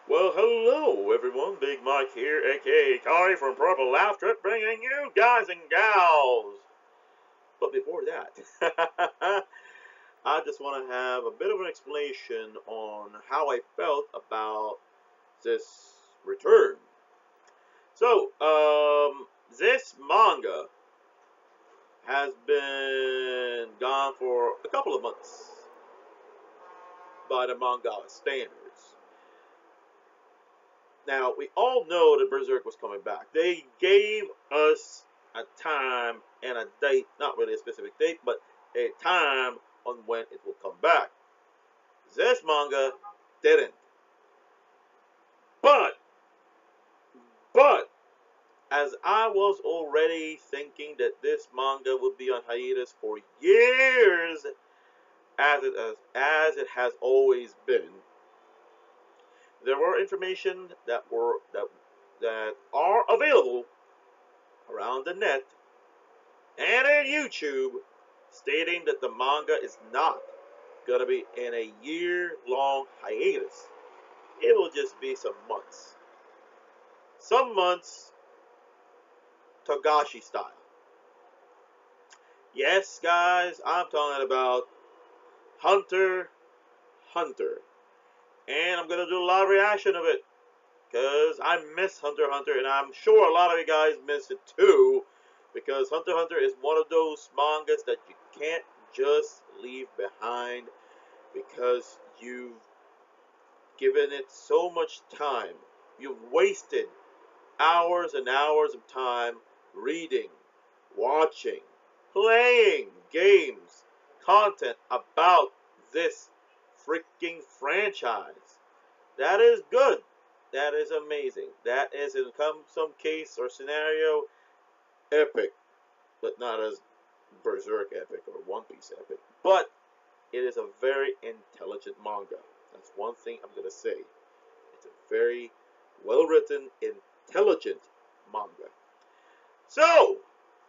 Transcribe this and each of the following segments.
Well, hello everyone, Big Mike here, aka Kari from Purple Laugh Trip, bringing you guys and gals. But before that, I just want to have a bit of an explanation on how I felt about this return. This manga has been gone for a couple of months by the manga standards. Now, we all know that Berserk was coming back. They gave us a time and a date, not really a specific date, but a time on when it will come back. This manga didn't. But, but, as I was already thinking that this manga would be on hiatus for years, as it has always been, there were information that are available around the net and on YouTube stating that the manga is not going to be in a year-long hiatus. It will just be some months. Some months, Togashi style. Yes, guys, I'm talking about Hunter Hunter. And I'm going to do a lot of reaction of it. Because I miss Hunter Hunter, and I'm sure a lot of you guys miss it too. Because Hunter Hunter is one of those mangas that you can't just leave behind because you've given it so much time. You've wasted hours and hours of time reading, watching, playing games, content about this freaking franchise. That is good. That is amazing. That is, in some case or scenario, epic, but not as Berserk epic or One Piece epic. But it is a very intelligent manga. That's one thing I'm going to say. It's a very well written, intelligent manga. So,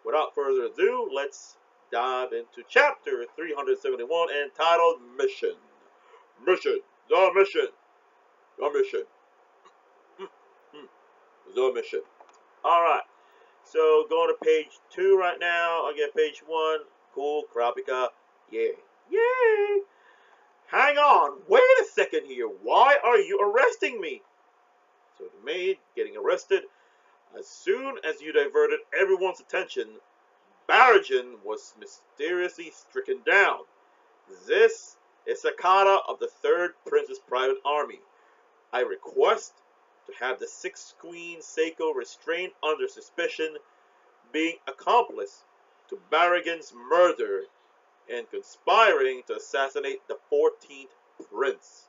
without further ado, let's dive into chapter 371 entitled Mission. Mission. The mission. The mission. The mission. Alright. So, going to page 2 right now. I'll get page 1. Cool. Kurapika. Yeah. Yay! Hang on, wait a second here. Why are you arresting me? So the maid getting arrested. As soon as you diverted everyone's attention, Barajan was mysteriously stricken down. This is Sakata of the 3rd Prince's Private Army. I request to have the 6th Queen Seiko restrained under suspicion, being accomplice to Barajan's murder and conspiring to assassinate the 14th Prince.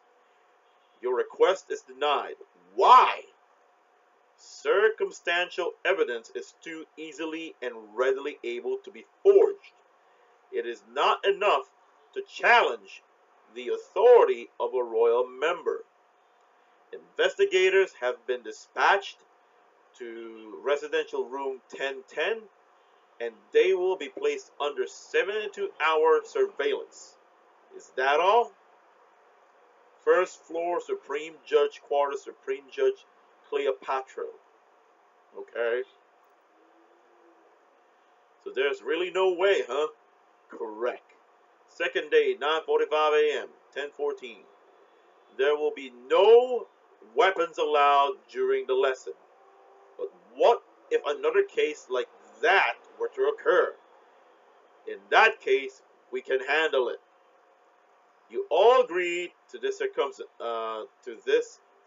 Your request is denied. Why? Circumstantial evidence is too easily and readily able to be forged. It is not enough to challenge the authority of a royal member. Investigators have been dispatched to residential room 1010, and they will be placed under 72-hour surveillance. Is that all? First floor, Supreme Judge Quarters, Supreme Judge Cleopatra. Okay? So there's really no way, huh? Correct. Second day, 9:45 a.m., 10:14. There will be no weapons allowed during the lesson. But what if another case like that were to occur? In that case, we can handle it. You all agreed to this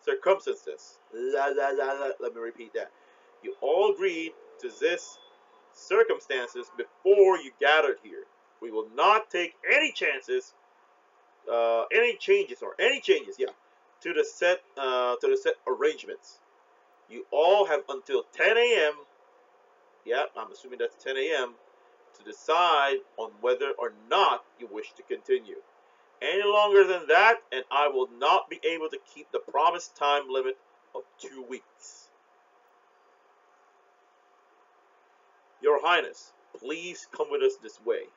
circumstances. Let me repeat that. You all agreed to this circumstances before you gathered here. We will not take any chances, any changes, yeah, to the set arrangements. You all have until 10 a.m. Yeah, I'm assuming that's 10 a.m. to decide on whether or not you wish to continue. Any longer than that, and I will not be able to keep the promised time limit of 2 weeks. Your Highness, please come with us this way.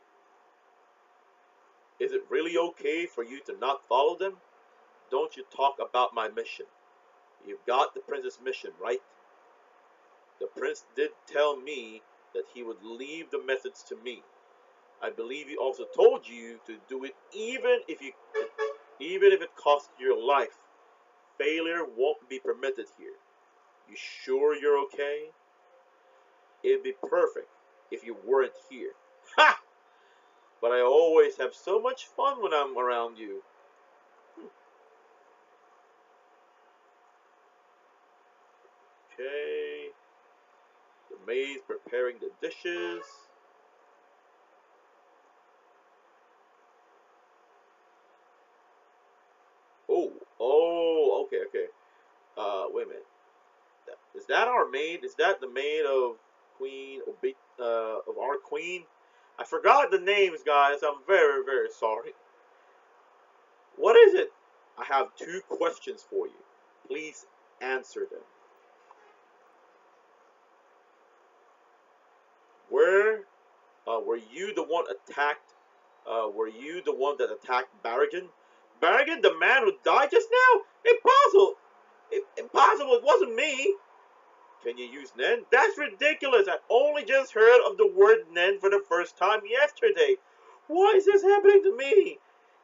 Is it really okay for you to not follow them? Don't you talk about my mission. You've got the prince's mission, right? The prince did tell me that he would leave the methods to me. I believe he also told you to do it even if it costs your life. Failure won't be permitted here. You sure you're okay? It'd be perfect if you weren't here. Ha! But I always have so much fun when I'm around you. Okay. The maid's preparing the dishes. Oh, okay, okay. Wait a minute. Is that our maid? Is that the maid of of our queen? I forgot the names, guys. I'm very, very sorry. What is it? I have two questions for you. Please answer them. Where were you the one attacked? Were you the one that attacked Barrigan? Barrigan, the man who died just now? Impossible! Impossible! It wasn't me. Can you use Nen? That's ridiculous! I only just heard of the word Nen for the first time yesterday. Why is this happening to me?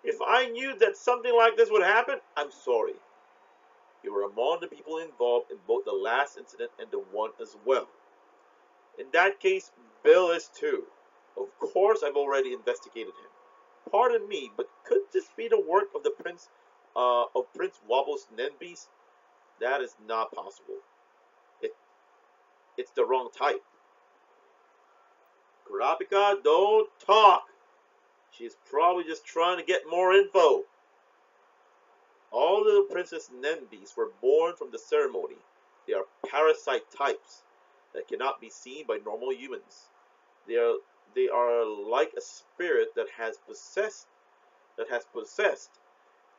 If I knew that something like this would happen, I'm sorry. You were among the people involved in both the last incident and the one as well. In that case, Bill is too. Of course, I've already investigated him. Pardon me, but could this be the work of the Prince Wobble's Nen beast? That is not possible. It, it's the wrong type. Kurapika, don't talk. She's probably just trying to get more info. All the Princess Nen beasts were born from the ceremony. They are parasite types that cannot be seen by normal humans. They are they are like a spirit that has possessed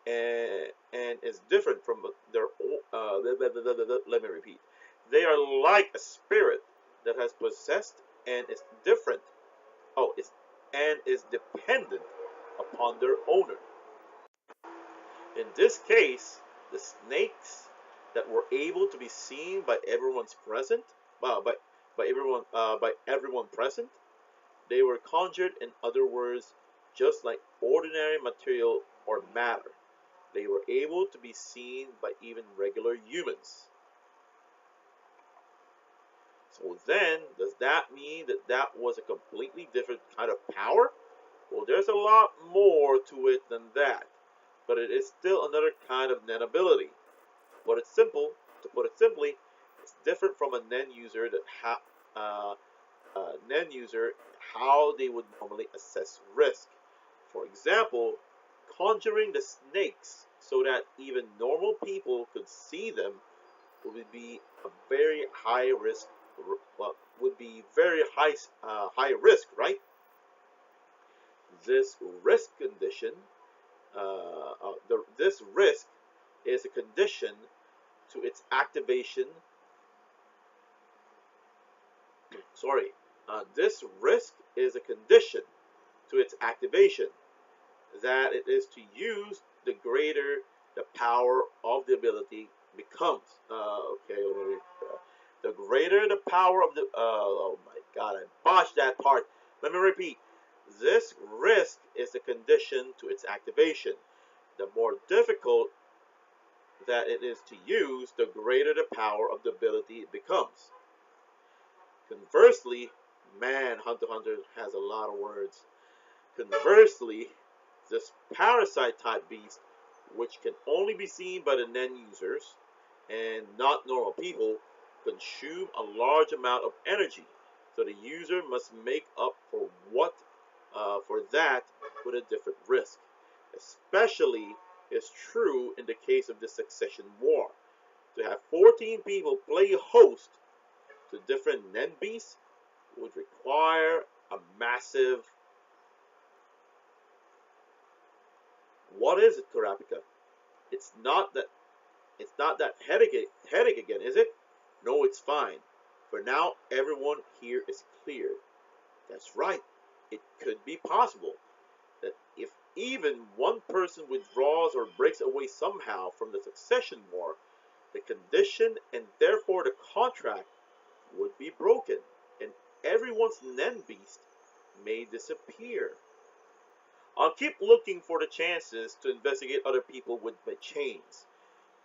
and is different from their let me repeat. They are like a spirit that has possessed and is different. Oh, is dependent upon their owner. In this case, the snakes that were able to be seen by everyone's present, uh, by by everyone present, they were conjured. In other words, just like ordinary material or matter. They were able to be seen by even regular humans. So then, does that mean that that was a completely different kind of power? Well, there's a lot more to it than that, but it is still another kind of Nen ability. To put it simply, it's different from a Nen user uh, Nen user how they would normally assess risk. For example, conjuring the snakes so that even normal people could see them would be a very high risk. Well, would be very high risk, right? This risk condition, this risk is a condition to its activation. Sorry, this risk is a condition to its activation. That it is to use, the greater the power of the ability becomes. Okay, the greater the power of the. Oh my God, I botched that part. Let me repeat. This risk is a condition to its activation. The more difficult that it is to use, the greater the power of the ability it becomes. Conversely, man, Hunter x Hunter has a lot of words. Conversely, this parasite type beast, which can only be seen by the Nen users and not normal people, consume a large amount of energy. So the user must make up for that with a different risk. Especially is true in the case of the Succession War. To have 14 people play host to different Nen beasts would require a massive. What is it, Kurapika? It's not that headache again, is it? No, it's fine. For now, everyone here is cleared. That's right. It could be possible that if even one person withdraws or breaks away somehow from the Succession War, the condition and therefore the contract would be broken, and everyone's Nen beast may disappear. I'll keep looking for the chances to investigate other people with my chains.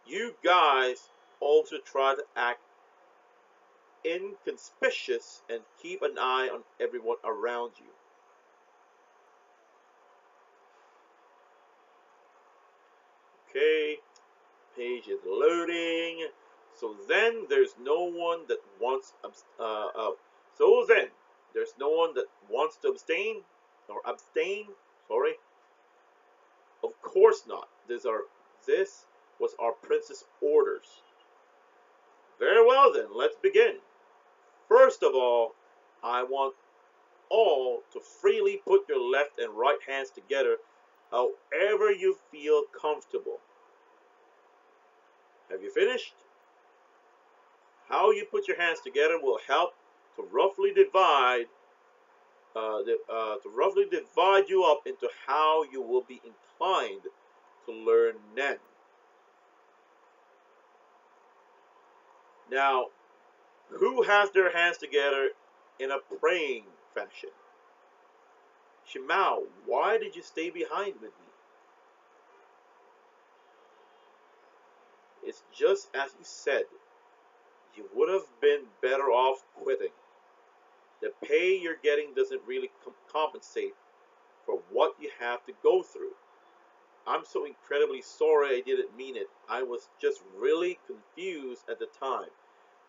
You guys also try to act inconspicuous and keep an eye on everyone around you. Okay, page is loading. So then there's no one that wants so then there's no one that wants to abstain. Sorry. Of course not. This was our prince's orders. Very well then, let's begin. First of all, I want all to freely put your left and right hands together however you feel comfortable. Have you finished? How you put your hands together will help to roughly divide you up into how you will be inclined to learn Nen. Now, who has their hands together in a praying fashion? Shimao, why did you stay behind with me? It's just as you said. You would have been better off quitting. The pay you're getting doesn't really compensate for what you have to go through. I'm so incredibly sorry I didn't mean it. I was just really confused at the time.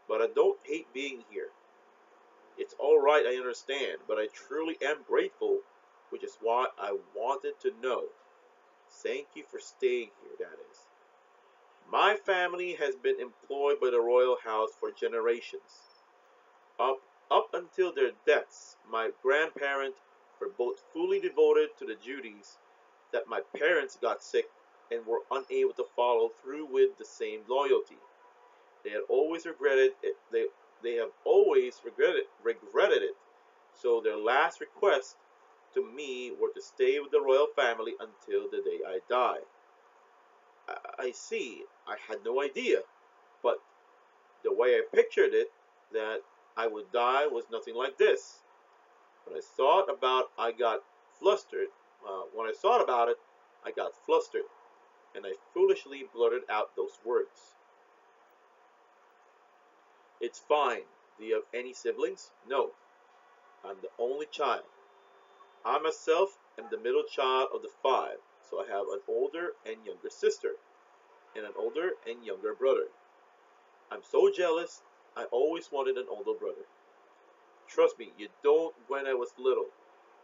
But I don't hate being here. It's alright, I understand, but I truly am grateful, which is why I wanted to know. Thank you for staying here, that is. My family has been employed by the royal house for generations. Up, up until their deaths, my grandparents were both fully devoted to the duties that my parents got sick and were unable to follow through with the same loyalty. They had always regretted it. They have always regretted it. So their last request to me were to stay with the royal family until the day I die. I see. I had no idea, but the way I pictured it, that I would die was nothing like this. When I thought about, I got flustered. When I thought about it, I got flustered, and I foolishly blurted out those words. It's fine. Do you have any siblings? No. I'm the only child. I myself am the middle child of the five, so I have an older and younger sister, and an older and younger brother. I'm so jealous. I always wanted an older brother. Trust me, you don't when I was little.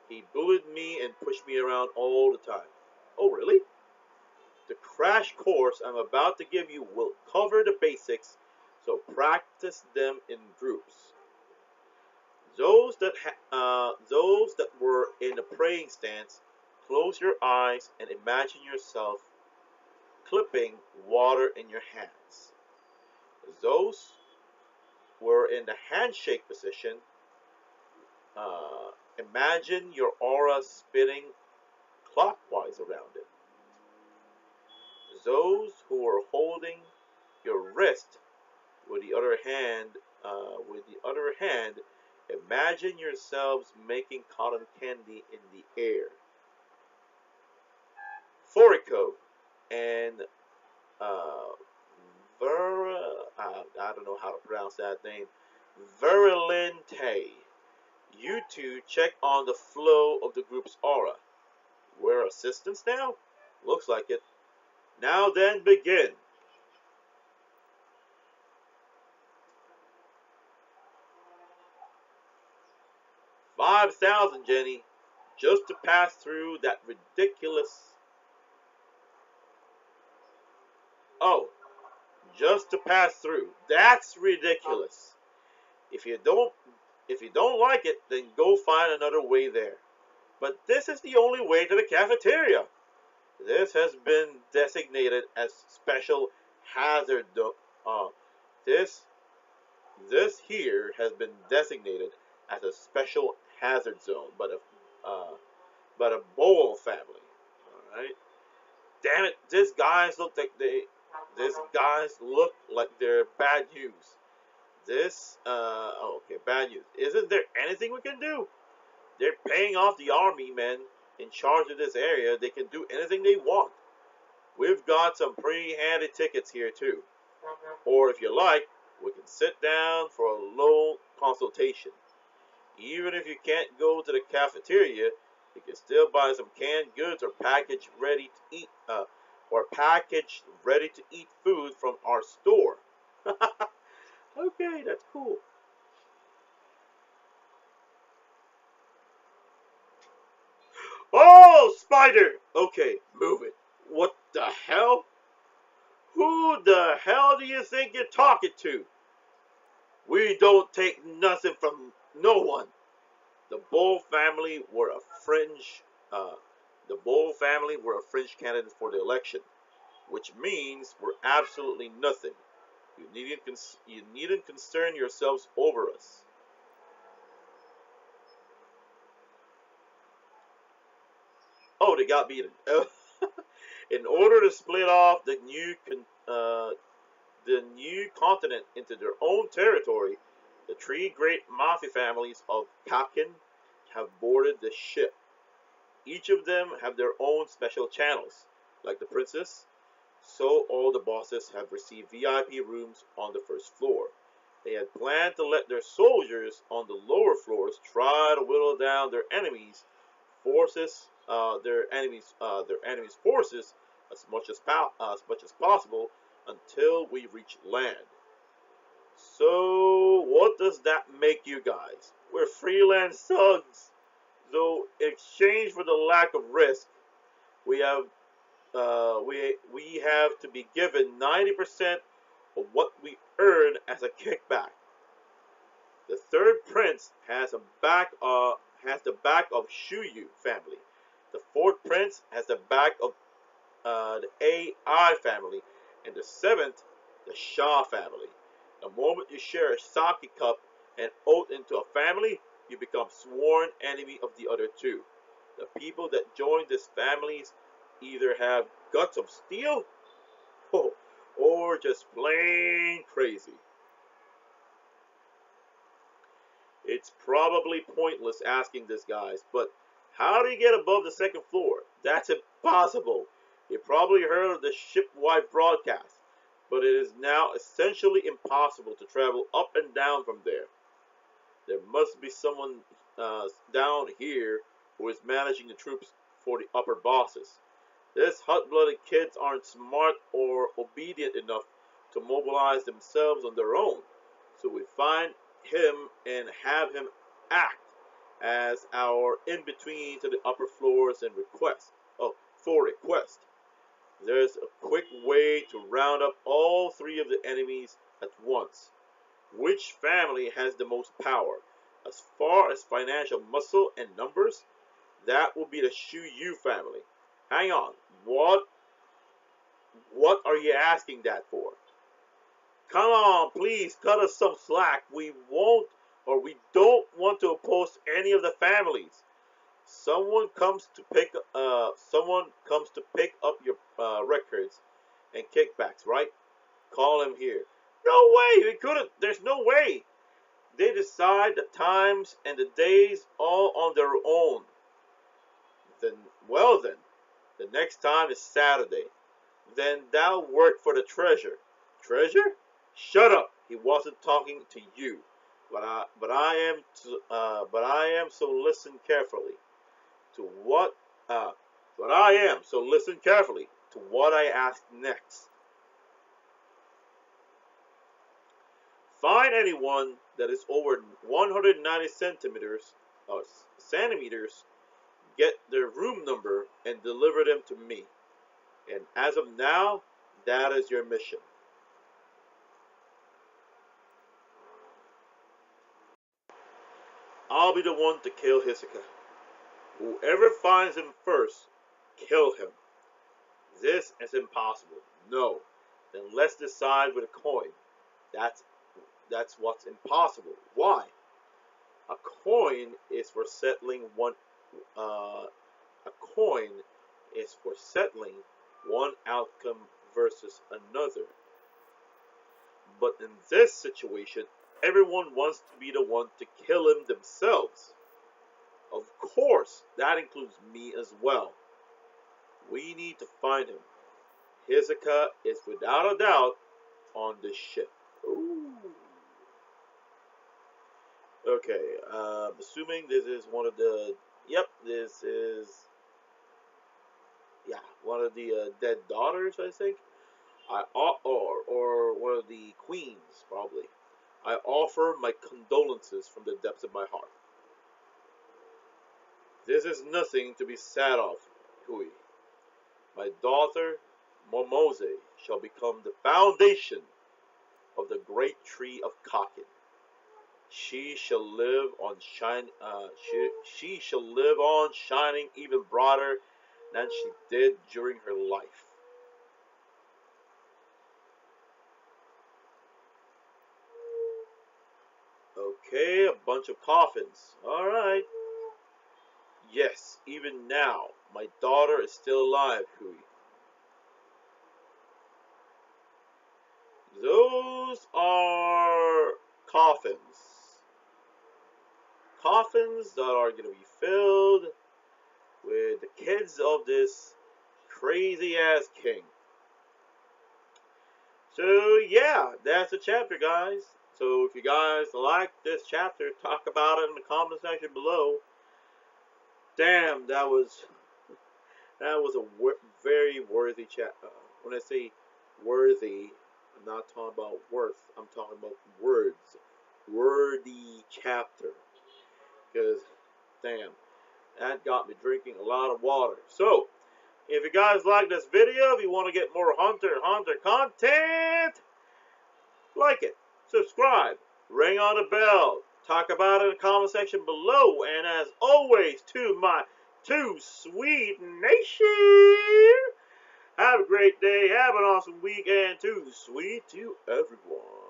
He bullied me and pushed me around all the time. Oh, really? The crash course I'm about to give you will cover the basics, so practice them in groups. Those that were in a praying stance, close your eyes and imagine yourself clipping water in your hands. Those were in the handshake position. Imagine your aura spinning clockwise around it. Those who are holding your wrist with the other hand, imagine yourselves making cotton candy in the air. Forico and uh, I don't know how to pronounce that name. Verilente. You two check on the flow of the group's aura. We're assistants now? Looks like it. Now then, begin. 5,000, Jenny, just to pass through that ridiculous. Oh, just to pass through. That's ridiculous. If you don't, if you don't like it, then go find another way there. But this is the only way to the cafeteria. This has been designated as special hazard. This this here has been designated as a special hazard zone, uh, but a Bowl family. All right. Damn it! These guys look like they're bad news. Okay, bad news. Isn't there anything we can do? They're paying off the army men in charge of this area. They can do anything they want. We've got some pretty handy tickets here too. Or if you like, we can sit down for a low consultation. Even if you can't go to the cafeteria, you can still buy some canned goods or packaged ready to eat food from our store. Okay, that's cool. Oh, spider! Okay, move it. What the hell? Who the hell do you think you're talking to? We don't take nothing from no one. The Bull family were a fringe. Uh, the Bull family were a fringe candidate for the election, which means we're absolutely nothing. You needn't concern yourselves over us. Oh, they got beaten. In order to split off the new continent into their own territory, the three great mafia families of Kakin have boarded the ship. Each of them have their own special channels, like the princess. So all the bosses have received VIP rooms on the first floor. They had planned to let their soldiers on the lower floors try to whittle down their enemies' forces as much as possible until we reach land. So what does that make you guys? We're freelance thugs. So in exchange for the lack of risk, we have we have to be given 90% of what we earn as a kickback. The third prince has the back of Shuyu family. The fourth prince has the back of the AI family, and the seventh, the Shah family. The moment you share a sake cup and oath into a family, you become sworn enemy of the other two. The people that join these families either have guts of steel oh, or just plain crazy. It's probably pointless asking this, guys, but how do you get above the second floor? That's impossible. You probably heard of the ship-wide broadcast, but it is now essentially impossible to travel up and down from there. There must be someone down here who is managing the troops for the upper bosses. These hot-blooded kids aren't smart or obedient enough to mobilize themselves on their own. So we find him and have him act as our in-between to the upper floors and request. Oh, for request. There's a quick way to round up all three of the enemies at once. Which family has the most power? As far as financial muscle and numbers, that will be the Shu Yu family. Hang on. What are you asking that for? Come on, please cut us some slack. We won't or we don't want to oppose any of the families. Someone comes to pick up your records and kickbacks, right? Call him here. No way, we couldn't. There's no way. They decide the times and the days all on their own. Then, well then, the next time is Saturday. Then thou work for the treasure. Treasure? Shut up. He wasn't talking to you. But I am so listen carefully to what but I am so listen carefully to what I ask next. Find anyone that is over 190 centimeters, get their room number and deliver them to me. And as of now, that is your mission. I'll be the one to kill Hisoka. Whoever finds him first, kill him. This is impossible. No. Then let's decide with a coin. That's that's what's impossible. Why? A coin is for settling one. A coin is for settling one outcome versus another. But in this situation, everyone wants to be the one to kill him themselves. Of course, that includes me as well. We need to find him. Hisoka is without a doubt on this ship. Ooh. Okay, assuming this is one of the. Yep, this is. Yeah, one of the dead daughters, I think. Or one of the queens, probably. I offer my condolences from the depths of my heart. This is nothing to be sad of, Hui. My daughter, Momose, shall become the foundation of the great tree of Kakin. She shall live on she shall live on shining even broader than she did during her life. Okay, a bunch of coffins. Alright. Yes, even now, my daughter is still alive, Hui. Those are coffins. Coffins that are going to be filled with the kids of this crazy ass king. So yeah, that's the chapter, guys. So if you guys like this chapter, talk about it in the comment section below. Damn, that was a very worthy chapter. When I say worthy, I'm not talking about worth. I'm talking about words. Worthy chapter. Because, damn, that got me drinking a lot of water. So, if you guys like this video, if you want to get more Hunter x Hunter content, like it, subscribe, ring on the bell, talk about it in the comment section below, and as always, to my two sweet nation, have a great day, have an awesome weekend, too sweet to everyone.